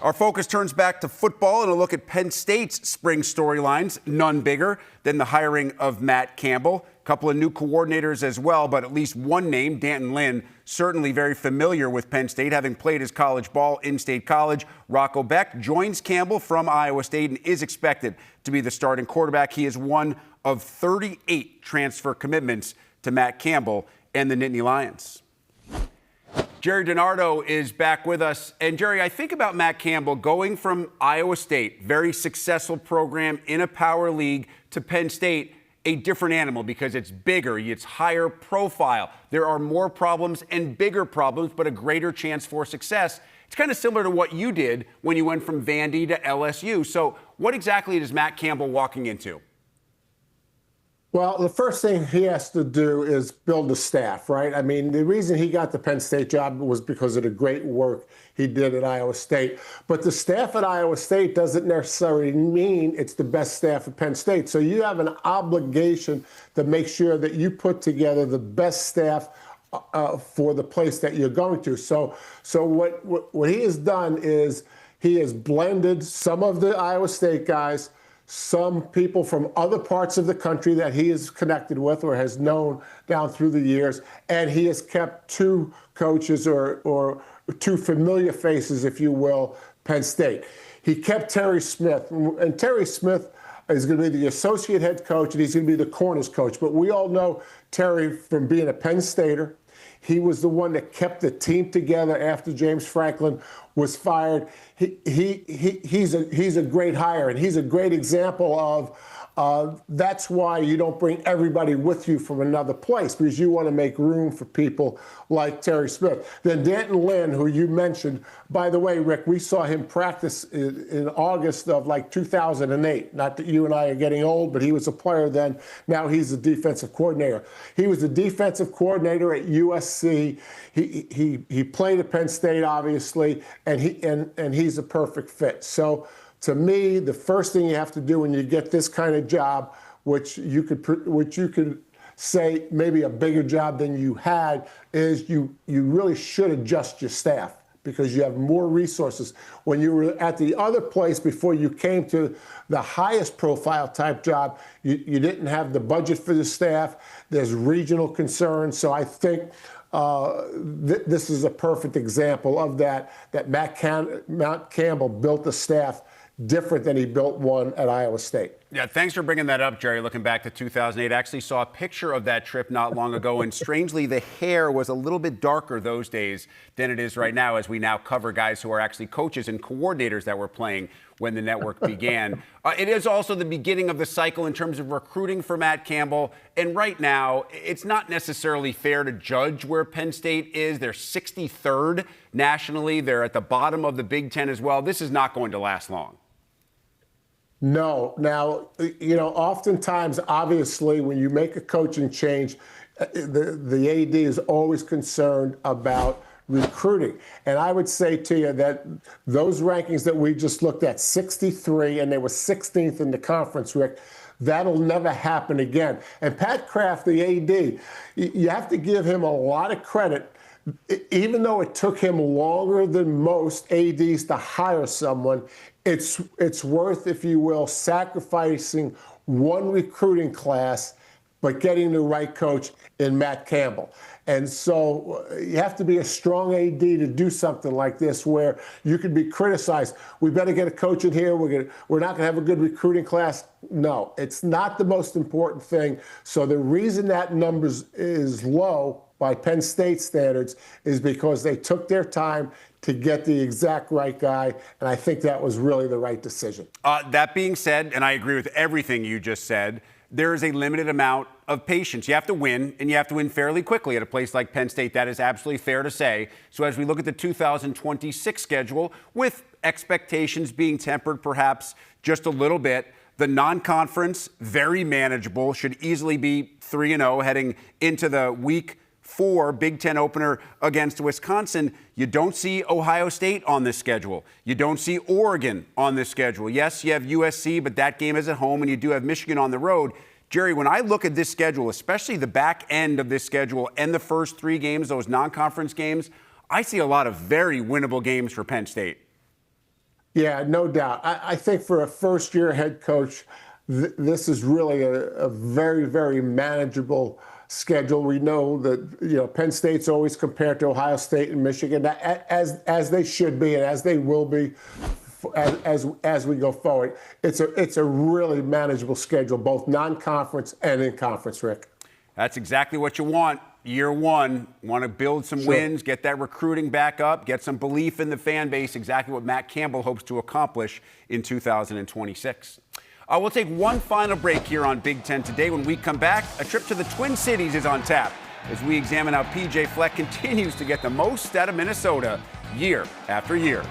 Our focus turns back to football and a look at Penn State's spring storylines, none bigger than the hiring of Matt Campbell. A couple of new coordinators as well, but at least one name, D'Anton Lynn, certainly very familiar with Penn State, having played his college ball in State College. Rocco Beck joins Campbell from Iowa State and is expected to be the starting quarterback. He is one of 38 transfer commitments to Matt Campbell and the Nittany Lions. Jerry DiNardo is back with us. And Jerry, I think about Matt Campbell going from Iowa State, very successful program in a power league, to Penn State, a different animal because it's bigger, it's higher profile. There are more problems and bigger problems, but a greater chance for success. It's kind of similar to what you did when you went from Vandy to LSU. So what exactly is Matt Campbell walking into? Well, the first thing he has to do is build a staff, right? I mean, the reason he got the Penn State job was because of the great work he did at Iowa State. But the staff at Iowa State doesn't necessarily mean it's the best staff at Penn State. So you have an obligation to make sure that you put together the best staff for the place that you're going to. So what he has done is he has blended some of the Iowa State guys, some people from other parts of the country that he is connected with or has known down through the years, and he has kept two coaches or two familiar faces, if you will, Penn State. He kept Terry Smith, and Terry Smith is going to be the associate head coach, and he's going to be the corners coach. But we all know Terry from being a Penn Stater. He was the one that kept the team together after James Franklin was fired. He's a great hire, and he's a great example of that's why you don't bring everybody with you from another place, because you want to make room for people like Terry Smith. Then D'Anton Lynn, who you mentioned, by the way, Rick, we saw him practice in August of like 2008. Not that you and I are getting old, but he was a player then. Now he's a defensive coordinator. He was a defensive coordinator at USC. He played at Penn State, obviously, and he's a perfect fit. So to me, the first thing you have to do when you get this kind of job, which you could say maybe a bigger job than you had, is you really should adjust your staff because you have more resources. When you were at the other place before you came to the highest profile type job, you didn't have the budget for the staff. There's regional concerns. So I think this is a perfect example of that Matt Campbell built the staff different than he built one at Iowa State. Yeah, thanks for bringing that up, Jerry. Looking back to 2008, I actually saw a picture of that trip not long ago, and strangely, the hair was a little bit darker those days than it is right now, as we now cover guys who are actually coaches and coordinators that were playing when the network began. It is also the beginning of the cycle in terms of recruiting for Matt Campbell, and right now, it's not necessarily fair to judge where Penn State is. They're 63rd nationally. They're at the bottom of the Big Ten as well. This is not going to last long. No. Now, oftentimes, obviously, when you make a coaching change, the AD is always concerned about recruiting. And I would say to you that those rankings that we just looked at, 63, and they were 16th in the conference, Rick, that'll never happen again. And Pat Kraft, the AD, you have to give him a lot of credit. Even though it took him longer than most ADs to hire someone, it's worth, if you will, sacrificing one recruiting class, but getting the right coach in Matt Campbell. And so you have to be a strong AD to do something like this, where you could be criticized. We better get a coach in here. We're not going to have a good recruiting class. No, it's not the most important thing. So the reason that number is low by Penn State standards is because they took their time to get the exact right guy, and I think that was really the right decision. That being said, and I agree with everything you just said, there is a limited amount of patience. You have to win, and you have to win fairly quickly at a place like Penn State. That is absolutely fair to say. So as we look at the 2026 schedule, with expectations being tempered perhaps just a little bit, the non-conference, very manageable, should easily be 3-0 heading into the Week 4 Big Ten opener against Wisconsin. You don't see Ohio State on this schedule. You don't see Oregon on this schedule. Yes, you have USC, but that game is at home, and you do have Michigan on the road. Jerry, when I look at this schedule, especially the back end of this schedule and the first 3 games, those non-conference games, I see a lot of very winnable games for Penn State. Yeah, no doubt. I think for a first-year head coach, this is really a very, very manageable schedule. We know that Penn State's always compared to Ohio State and Michigan, as they should be and as they will be as we go forward. It's a really manageable schedule, both non-conference and in conference, Rick. That's exactly what you want. Year one, want to build some wins, get that recruiting back up, get some belief in the fan base, exactly what Matt Campbell hopes to accomplish in 2026. We'll take one final break here on Big Ten Today. When we come back, a trip to the Twin Cities is on tap as we examine how PJ Fleck continues to get the most out of Minnesota year after year.